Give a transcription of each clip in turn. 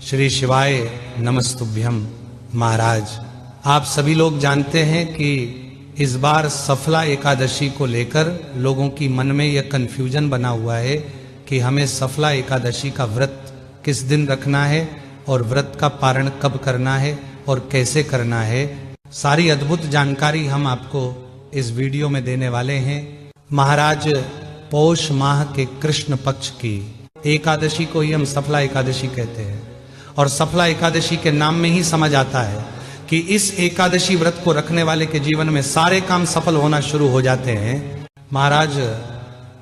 श्री शिवाय नमस्तुभ्यम। महाराज, आप सभी लोग जानते हैं कि इस बार सफला एकादशी को लेकर लोगों की मन में यह कन्फ्यूजन बना हुआ है कि हमें सफला एकादशी का व्रत किस दिन रखना है और व्रत का पारण कब करना है और कैसे करना है। सारी अद्भुत जानकारी हम आपको इस वीडियो में देने वाले हैं। महाराज, पौष माह के कृष्ण पक्ष की एकादशी को ही हम सफला एकादशी कहते हैं और सफला एकादशी के नाम में ही समझ आता है कि इस एकादशी व्रत को रखने वाले के जीवन में सारे काम सफल होना शुरू हो जाते हैं। महाराज,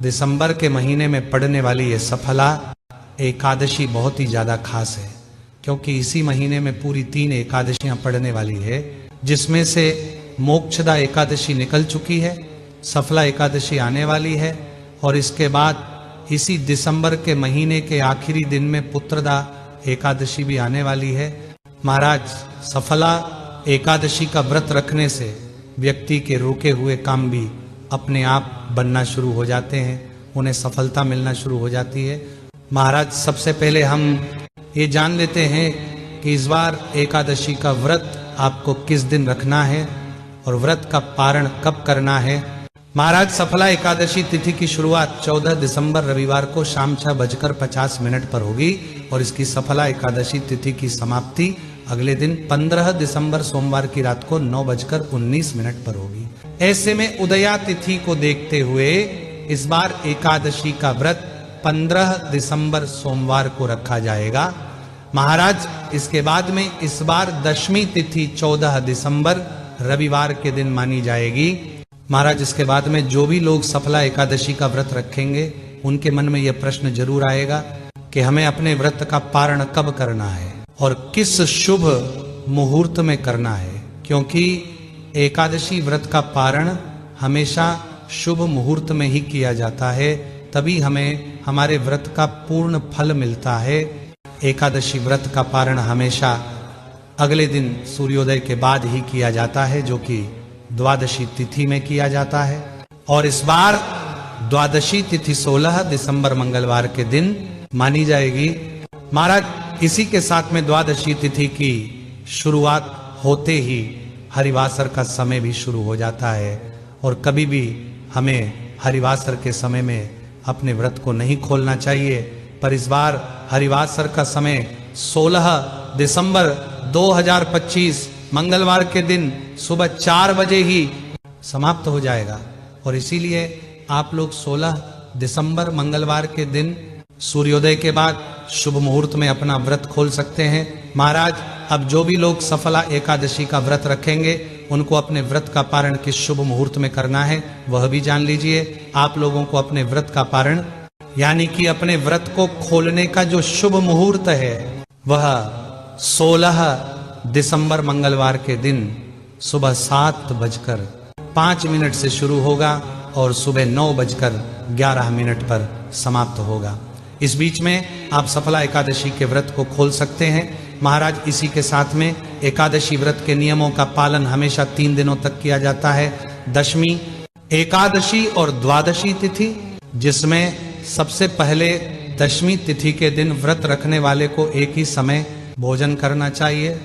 दिसंबर के महीने में पड़ने वाली ये सफला एकादशी बहुत ही ज्यादा खास है, क्योंकि इसी महीने में पूरी 3 एकादशियां पड़ने वाली है, जिसमें से मोक्षदा एकादशी निकल चुकी है, सफला एकादशी आने वाली है और इसके बाद इसी दिसंबर के महीने के आखिरी दिन में पुत्रदा एकादशी भी आने वाली है। महाराज, सफला एकादशी का व्रत रखने से व्यक्ति के रुके हुए काम भी अपने आप बनना शुरू हो जाते हैं, उन्हें सफलता मिलना शुरू हो जाती है। महाराज, सबसे पहले हम ये जान लेते हैं कि इस बार एकादशी का व्रत आपको किस दिन रखना है और व्रत का पारण कब करना है। महाराज, सफला एकादशी तिथि की शुरुआत 14 दिसंबर रविवार को शाम 6:50 पर होगी और इसकी सफला एकादशी तिथि की समाप्ति अगले दिन 15 दिसंबर सोमवार की रात को 9:19 पर होगी। ऐसे में उदया तिथि को देखते हुए इस बार एकादशी का व्रत 15 दिसंबर सोमवार को रखा जाएगा। महाराज, इसके बाद में इस बार दशमी तिथि 14 दिसंबर रविवार के दिन मानी जाएगी। महाराज, इसके बाद में जो भी लोग सफला एकादशी का व्रत रखेंगे उनके मन में यह प्रश्न जरूर आएगा कि हमें अपने व्रत का पारण कब करना है और किस शुभ मुहूर्त में करना है, क्योंकि एकादशी व्रत का पारण हमेशा शुभ मुहूर्त में ही किया जाता है, तभी हमें हमारे व्रत का पूर्ण फल मिलता है। एकादशी व्रत का पारण हमेशा अगले दिन सूर्योदय के बाद ही किया जाता है, जो कि द्वादशी तिथि में किया जाता है और इस बार द्वादशी तिथि 16 दिसंबर मंगलवार के दिन मानी जाएगी। महाराज, इसी के साथ में द्वादशी तिथि की शुरुआत होते ही हरिवासर का समय भी शुरू हो जाता है और कभी भी हमें हरिवासर के समय में अपने व्रत को नहीं खोलना चाहिए। पर इस बार हरिवासर का समय 16 दिसंबर 2025 मंगलवार के दिन सुबह 4 बजे ही समाप्त हो जाएगा और इसीलिए आप लोग 16 दिसंबर मंगलवार के दिन सूर्योदय के बाद शुभ मुहूर्त में अपना व्रत खोल सकते हैं। महाराज, अब जो भी लोग सफला एकादशी का व्रत रखेंगे उनको अपने व्रत का पारण किस शुभ मुहूर्त में करना है वह भी जान लीजिए। आप लोगों को अपने व्रत का पारण यानी कि अपने व्रत को खोलने का जो शुभ मुहूर्त है वह 16 दिसंबर मंगलवार के दिन सुबह 7:05 से शुरू होगा और सुबह 9:11 पर समाप्त होगा। इस बीच में आप सफला एकादशी के व्रत को खोल सकते हैं। महाराज, इसी के साथ में एकादशी व्रत के नियमों का पालन हमेशा 3 दिनों तक किया जाता है। दशमी, एकादशी और द्वादशी तिथि, जिसमें सबसे पहले दशमी तिथि के दिन व्रत रखने वाले को एक ही समय भोजन करना चाहिए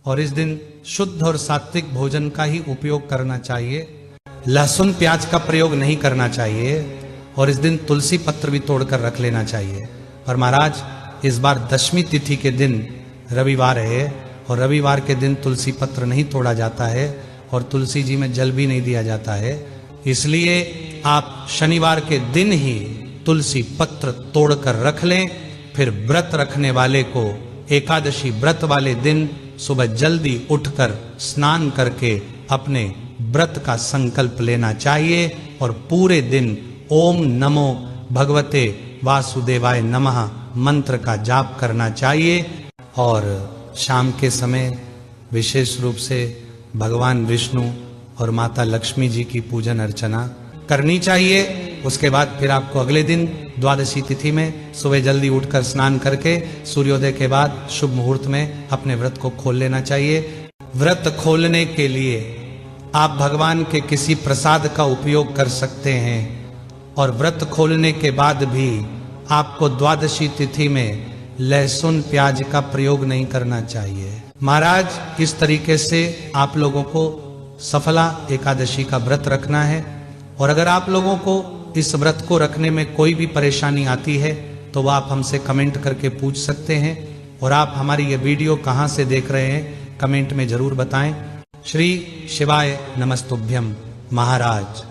और इस दिन शुद्ध और सात्विक भोजन का ही उपयोग करना चाहिए। लहसुन प्याज का प्रयोग नहीं करना चाहिए और इस दिन तुलसी पत्र भी तोड़कर रख लेना चाहिए। पर महाराज, इस बार दशमी तिथि के दिन रविवार है और रविवार के दिन तुलसी पत्र नहीं तोड़ा जाता है और तुलसी जी में जल भी नहीं दिया जाता है, इसलिए आप शनिवार के दिन ही तुलसी पत्र तोड़कर रख लें। फिर व्रत रखने वाले को एकादशी व्रत वाले दिन सुबह जल्दी उठकर स्नान करके अपने व्रत का संकल्प लेना चाहिए और पूरे दिन ओम नमो भगवते वासुदेवाय नमः मंत्र का जाप करना चाहिए और शाम के समय विशेष रूप से भगवान विष्णु और माता लक्ष्मी जी की पूजन अर्चना करनी चाहिए। उसके बाद फिर आपको अगले दिन द्वादशी तिथि में सुबह जल्दी उठकर स्नान करके सूर्योदय के बाद शुभ मुहूर्त में अपने व्रत को खोल लेना चाहिए। व्रत खोलने के लिए आप भगवान के किसी प्रसाद का उपयोग कर सकते हैं और व्रत खोलने के बाद भी आपको द्वादशी तिथि में लहसुन प्याज का प्रयोग नहीं करना चाहिए। महाराज इस तरीके से आप लोगों को सफला एकादशी का व्रत रखना है, और अगर आप लोगों को इस व्रत को रखने में कोई भी परेशानी आती है तो वह आप हमसे कमेंट करके पूछ सकते हैं। और आप हमारी ये वीडियो कहाँ से देख रहे हैं कमेंट में जरूर बताएं। श्री शिवाय नमस्तुभ्यम महाराज।